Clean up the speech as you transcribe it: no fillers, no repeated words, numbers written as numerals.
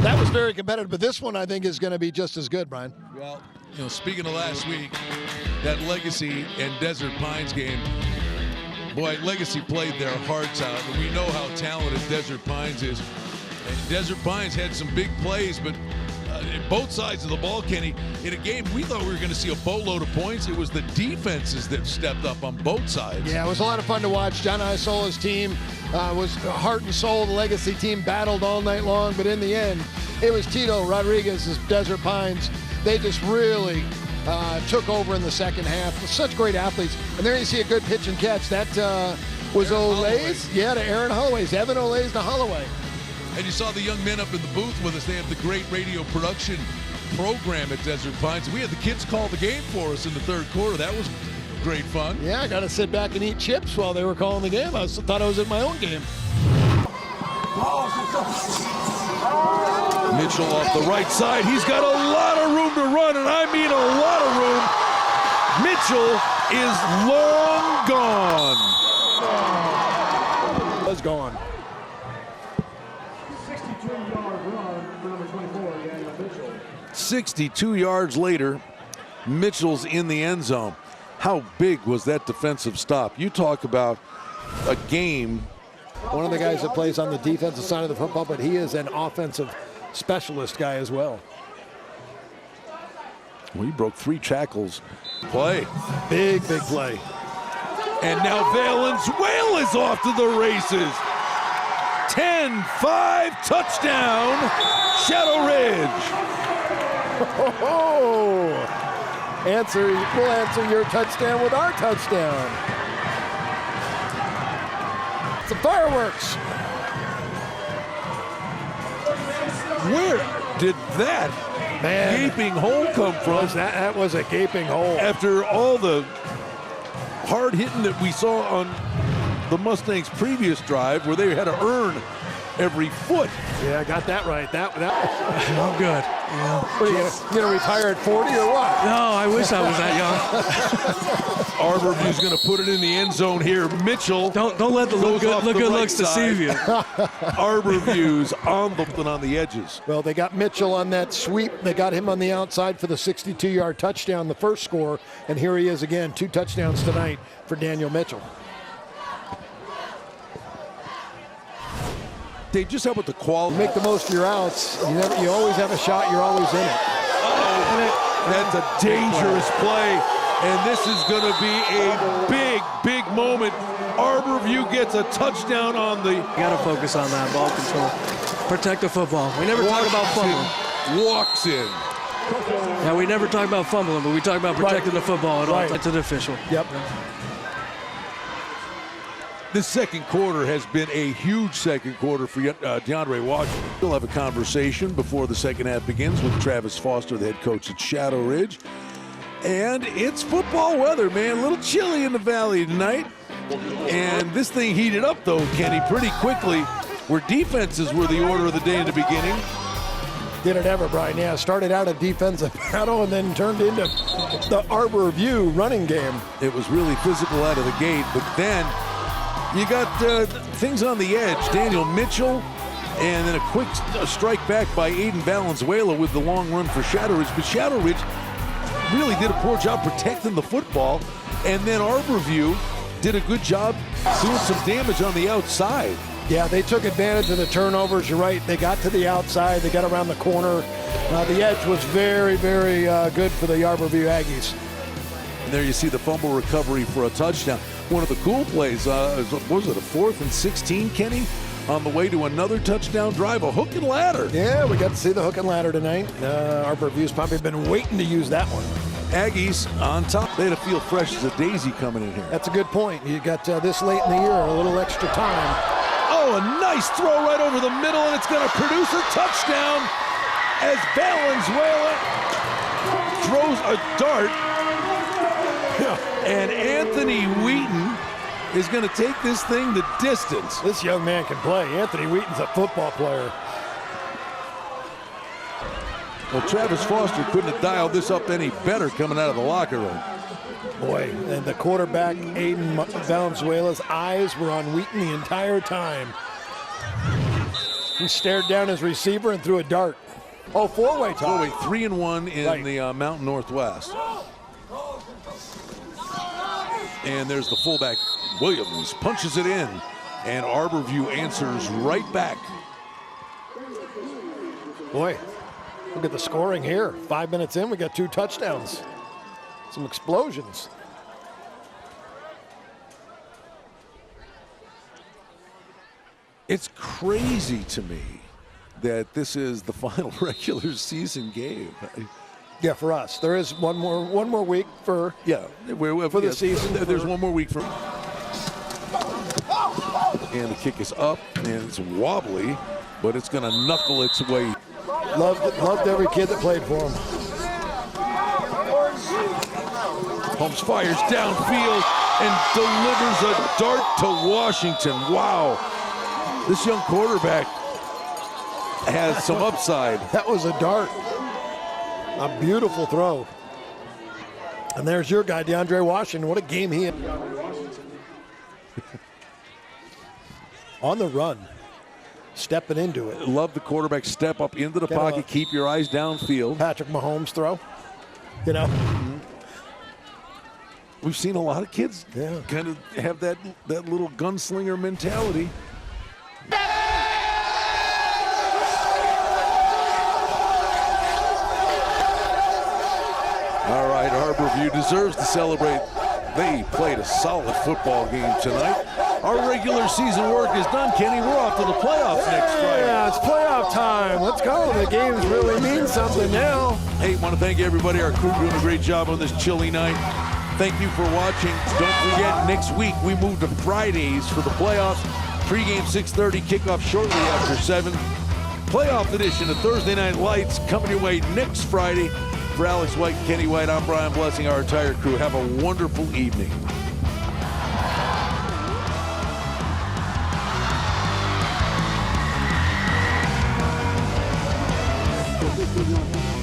That was very competitive, but this one I think is going to be just as good, Brian. Well, speaking of last week, that Legacy and Desert Pines game, boy, Legacy played their hearts out, and we know how talented Desert Pines is. And Desert Pines had some big plays, but both sides of the ball, Kenny, in a game we thought we were going to see a boatload of points. It was the defenses that stepped up on both sides. Yeah, it was a lot of fun to watch. John Isola's team was heart and soul. The Legacy team battled all night long, but in the end, it was Tito Rodriguez's Desert Pines. They just really took over in the second half. Such great athletes. And there you see a good pitch and catch. That was Olay's. Yeah, to Aaron Holloway's. Evan Olay's to Holloway. And you saw the young men up in the booth with us. They have the great radio production program at Desert Pines. We had the kids call the game for us in the third quarter. That was great fun. Yeah, I got to sit back and eat chips while they were calling the game. I thought I was in my own game. Mitchell off the right side. He's got a lot of room to run, and I mean a lot of room. Mitchell is long gone. Was gone. 62 yards later, Mitchell's in the end zone. How big was that defensive stop? You talk about a game. One of the guys that plays on the defensive side of the football, but he is an offensive specialist guy as well. Well, he broke 3 tackles. Play. Big play. And now Valenzuela's off to the races. 10-5 touchdown, Shadow Ridge. We'll answer your touchdown with our touchdown. Some fireworks. Where did that gaping hole come from? That was a gaping hole. After all the hard hitting that we saw on the Mustangs' previous drive, where they had to earn every foot. Yeah, I got that right. That Oh, good. Yeah. What are you gonna retire at 40 or what? No, I wish I was that young. Arborview's going to put it in the end zone here. Mitchell. Don't let the look good looks deceive you. Arborview's on the edges. Well, they got Mitchell on that sweep. They got him on the outside for the 62-yard touchdown, the first score, and here he is again. 2 touchdowns tonight for Daniel Mitchell. Dave, just how about the quality? Make the most of your outs. You always have a shot. You're always in it. That's a dangerous play, and this is going to be a big moment. Arborview gets a touchdown on the... You got to focus on that ball control. Protect the football. We never talk about fumbling. Walks in. Yeah, we never talk about fumbling, but we talk about protecting the football at all. It's an official. Yep. This second quarter has been a huge second quarter for DeAndre Washington. We'll have a conversation before the second half begins with Travis Foster, the head coach at Shadow Ridge. And it's football weather, man. A little chilly in the valley tonight. And this thing heated up, though, Kenny, pretty quickly, where defenses were the order of the day in the beginning. Did it ever, Brian? Yeah, started out a defensive battle and then turned into the Arborview running game. It was really physical out of the gate, but then you got things on the edge. Daniel Mitchell, and then a quick strike back by Aiden Valenzuela with the long run for Shadow Ridge. But Shadow Ridge really did a poor job protecting the football. And then Arborview did a good job doing some damage on the outside. Yeah, they took advantage of the turnovers. You're right. They got to the outside. They got around the corner. The edge was very good for the Arborview Aggies. And there you see the fumble recovery for a touchdown. One of the cool plays, was it a 4th and 16, Kenny? On the way to another touchdown drive, a hook and ladder. Yeah, we got to see the hook and ladder tonight. Arborview's probably been waiting to use that one. Aggies on top. They had to feel fresh as a daisy coming in here. That's a good point. You got this late in the year, a little extra time. Oh, a nice throw right over the middle, and it's going to produce a touchdown as Valenzuela throws a dart. And Anthony Wheaton is going to take this thing the distance. This young man can play. Anthony Wheaton's a football player. Well, Travis Foster couldn't have dialed this up any better coming out of the locker room. Boy, and the quarterback, Aiden Valenzuela's eyes were on Wheaton the entire time. He stared down his receiver and threw a dart. Oh, four-way tie. Four-way, 3-1 in Right. the Mountain Northwest. And there's the fullback, Williams, punches it in, and Arborview answers right back. Boy, look at the scoring here. 5 minutes in, we got 2 touchdowns. Some explosions. It's crazy to me that this is the final regular season game. Yeah, for us. There is one more week for For the season. There's one more week for. And the kick is up, and it's wobbly, but it's going to knuckle its way. Loved every kid that played for him. Holmes fires downfield and delivers a dart to Washington. Wow. This young quarterback has some upside. That was a dart. A beautiful throw. And there's your guy, DeAndre Washington. What a game he had. On the run. Stepping into it. Love the quarterback step up into the pocket. Keep your eyes downfield. Patrick Mahomes throw. You know. We've seen a lot of kids kind of have that little gunslinger mentality. All right, Arborview deserves to celebrate. They played a solid football game tonight. Our regular season work is done, Kenny. We're off to the playoffs next Friday. Yeah, it's playoff time. Let's go. The games really mean something now. Hey, want to thank everybody. Our crew doing a great job on this chilly night. Thank you for watching. Don't forget, next week we move to Fridays for the playoffs. Pre-game 6:30, kickoff shortly after 7. Playoff edition of Thursday Night Lights coming your way next Friday. For Alex White and Kenny White, I'm Brian Blessing, our entire crew. Have a wonderful evening. Thank you.